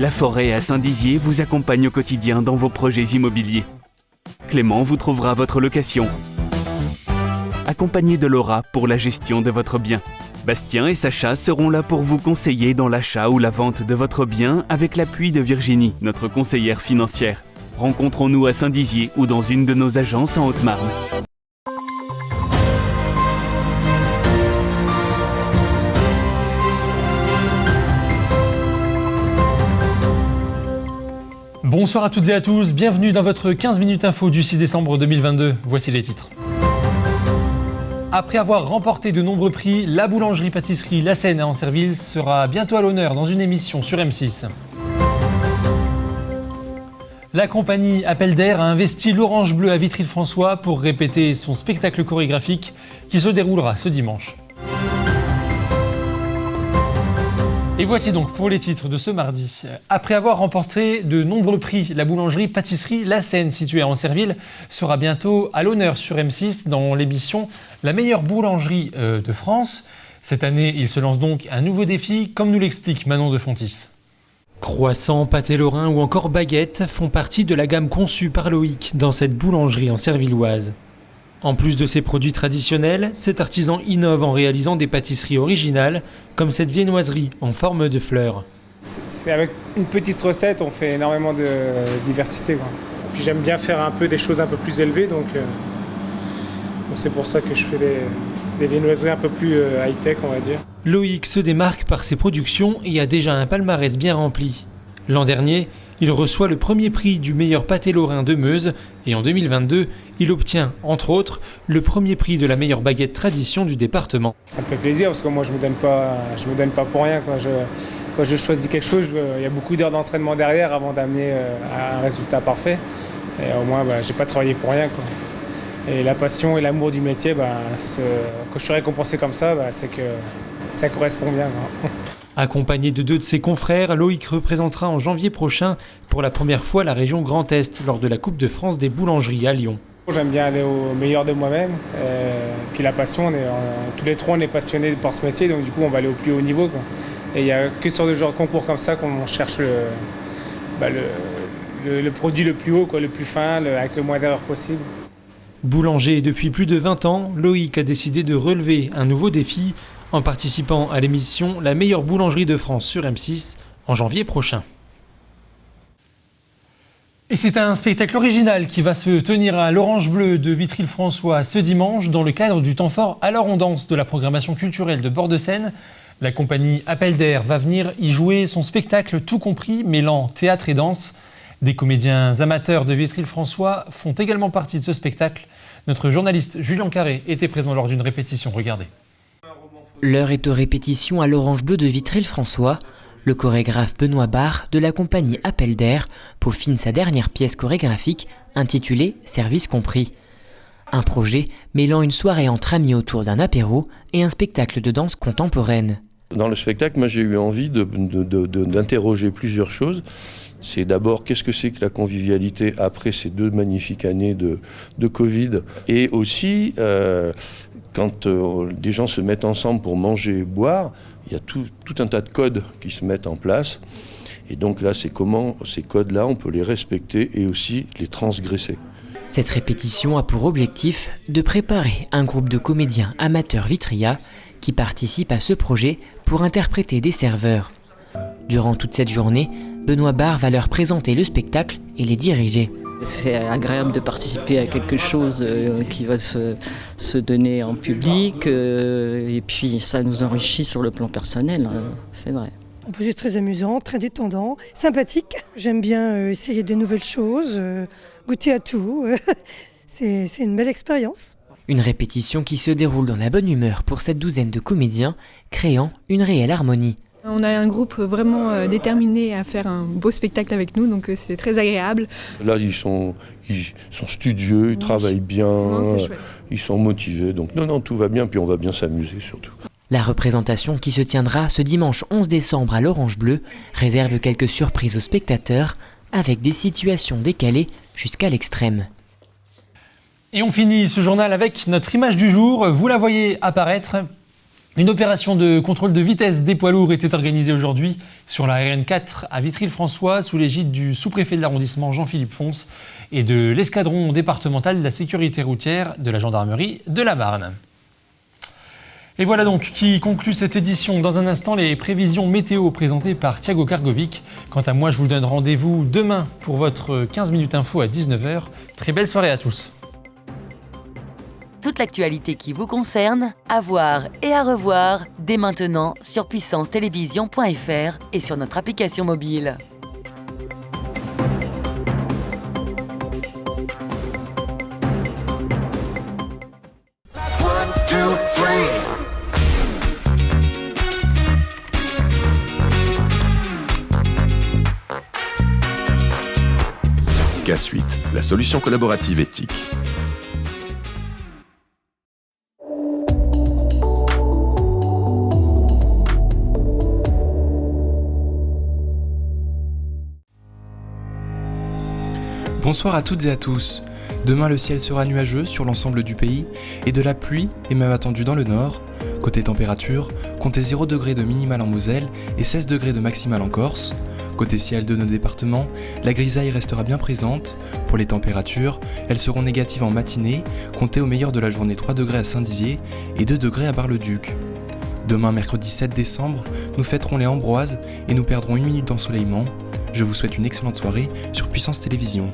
La Forêt à Saint-Dizier vous accompagne au quotidien dans vos projets immobiliers. Clément vous trouvera votre location. Accompagné de Laura pour la gestion de votre bien. Bastien et Sacha seront là pour vous conseiller dans l'achat ou la vente de votre bien avec l'appui de Virginie, notre conseillère financière. Rencontrons-nous à Saint-Dizier ou dans une de nos agences en Haute-Marne. Bonsoir à toutes et à tous, bienvenue dans votre 15 minutes info du 6 décembre 2022. Voici les titres. Après avoir remporté de nombreux prix, la boulangerie-pâtisserie La Seine à Ancerville sera bientôt à l'honneur dans une émission sur M6. La compagnie Appel d'Air a investi l'Orange Bleu à Vitry-le-François pour répéter son spectacle chorégraphique qui se déroulera ce dimanche. Et voici donc pour les titres de ce mardi. Après avoir remporté de nombreux prix, la boulangerie-pâtisserie La Seine, située à Ancerville, sera bientôt à l'honneur sur M6 dans l'émission La meilleure boulangerie de France. Cette année, il se lance donc un nouveau défi, comme nous l'explique Manon de Fontis. Croissants, pâtés lorrains ou encore baguettes font partie de la gamme conçue par Loïc dans cette boulangerie ancervilloise. En plus de ses produits traditionnels, cet artisan innove en réalisant des pâtisseries originales, comme cette viennoiserie en forme de fleurs. C'est avec une petite recette, on fait énormément de diversité, quoi. Puis j'aime bien faire un peu des choses un peu plus élevées, donc c'est pour ça que je fais des viennoiseries un peu plus high-tech, on va dire. Loïc se démarque par ses productions et a déjà un palmarès bien rempli. L'an dernier, il reçoit le premier prix du meilleur pâté lorrain de Meuse et en 2022, il obtient, entre autres, le premier prix de la meilleure baguette tradition du département. Ça me fait plaisir parce que moi je me donne pas pour rien. Quand je choisis quelque chose, il y a beaucoup d'heures d'entraînement derrière avant d'amener à un résultat parfait. Et au moins, j'ai pas travaillé pour rien, quoi. Et la passion et l'amour du métier, quand je suis récompensé comme ça, c'est que ça correspond bien, quoi. Accompagné de deux de ses confrères, Loïc représentera en janvier prochain pour la première fois la région Grand Est lors de la Coupe de France des boulangeries à Lyon. J'aime bien aller au meilleur de moi-même. Puis la passion, tous les trois on est passionnés par ce métier, donc du coup on va aller au plus haut niveau, quoi. Et il n'y a que sur des genres de concours comme ça qu'on cherche le produit le plus haut, quoi, le plus fin, avec le moins d'erreurs possible. Boulanger depuis plus de 20 ans, Loïc a décidé de relever un nouveau défi en participant à l'émission La meilleure boulangerie de France sur M6 en janvier prochain. Et c'est un spectacle original qui va se tenir à l'Orange Bleu de Vitry-le-François ce dimanche dans le cadre du temps fort Alors on danse de la programmation culturelle de Bord-de-Seine. La compagnie Appel d'Air va venir y jouer son spectacle tout compris mêlant théâtre et danse. Des comédiens amateurs de Vitry-le-François font également partie de ce spectacle. Notre journaliste Julien Carré était présent lors d'une répétition. Regardez. L'heure est aux répétitions à l'Orange Bleu de Vitry-le-François. Le chorégraphe Benoît Barre de la compagnie Appel d'Air peaufine sa dernière pièce chorégraphique intitulée Service compris. Un projet mêlant une soirée entre amis autour d'un apéro et un spectacle de danse contemporaine. Dans le spectacle, moi j'ai eu envie d'interroger plusieurs choses. C'est d'abord qu'est-ce que c'est que la convivialité après ces 2 magnifiques années de Covid. Et aussi, quand des gens se mettent ensemble pour manger et boire, il y a tout un tas de codes qui se mettent en place. Et donc là, c'est comment ces codes-là, on peut les respecter et aussi les transgresser. Cette répétition a pour objectif de préparer un groupe de comédiens amateurs vitrias qui participent à ce projet pour interpréter des serveurs. Durant toute cette journée, Benoît Barre va leur présenter le spectacle et les diriger. C'est agréable de participer à quelque chose qui va se donner en public et puis ça nous enrichit sur le plan personnel, c'est vrai. C'est très amusant, très détendant, sympathique. J'aime bien essayer de nouvelles choses, goûter à tout. C'est une belle expérience. Une répétition qui se déroule dans la bonne humeur pour cette douzaine de comédiens, créant une réelle harmonie. On a un groupe vraiment déterminé à faire un beau spectacle avec nous, donc c'est très agréable. Là, ils sont studieux, ils travaillent bien, non, c'est chouette. Ils sont motivés. Donc non, tout va bien, puis on va bien s'amuser surtout. La représentation qui se tiendra ce dimanche 11 décembre à l'Orange Bleu réserve quelques surprises aux spectateurs avec des situations décalées jusqu'à l'extrême. Et on finit ce journal avec notre image du jour. Vous la voyez apparaître. Une opération de contrôle de vitesse des poids lourds était organisée aujourd'hui sur la RN4 à Vitry-le-François sous l'égide du sous-préfet de l'arrondissement Jean-Philippe Fons et de l'escadron départemental de la sécurité routière de la gendarmerie de la Marne. Et voilà donc qui conclut cette édition. Dans un instant, les prévisions météo présentées par Thiago Kargovic. Quant à moi, je vous donne rendez-vous demain pour votre 15 minutes info à 19h. Très belle soirée à tous. Toute l'actualité qui vous concerne, à voir et à revoir dès maintenant sur puissancetélévision.fr et sur notre application mobile. K-Suite, la solution collaborative éthique. Bonsoir à toutes et à tous. Demain, le ciel sera nuageux sur l'ensemble du pays et de la pluie est même attendue dans le nord. Côté température, comptez 0 degré de minimal en Moselle et 16 degrés de maximal en Corse. Côté ciel de nos départements, la grisaille restera bien présente. Pour les températures, elles seront négatives en matinée, comptez au meilleur de la journée 3 degrés à Saint-Dizier et 2 degrés à Bar-le-Duc. Demain, mercredi 7 décembre, nous fêterons les Ambroises et nous perdrons 1 minute d'ensoleillement. Je vous souhaite une excellente soirée sur Puissance Télévision.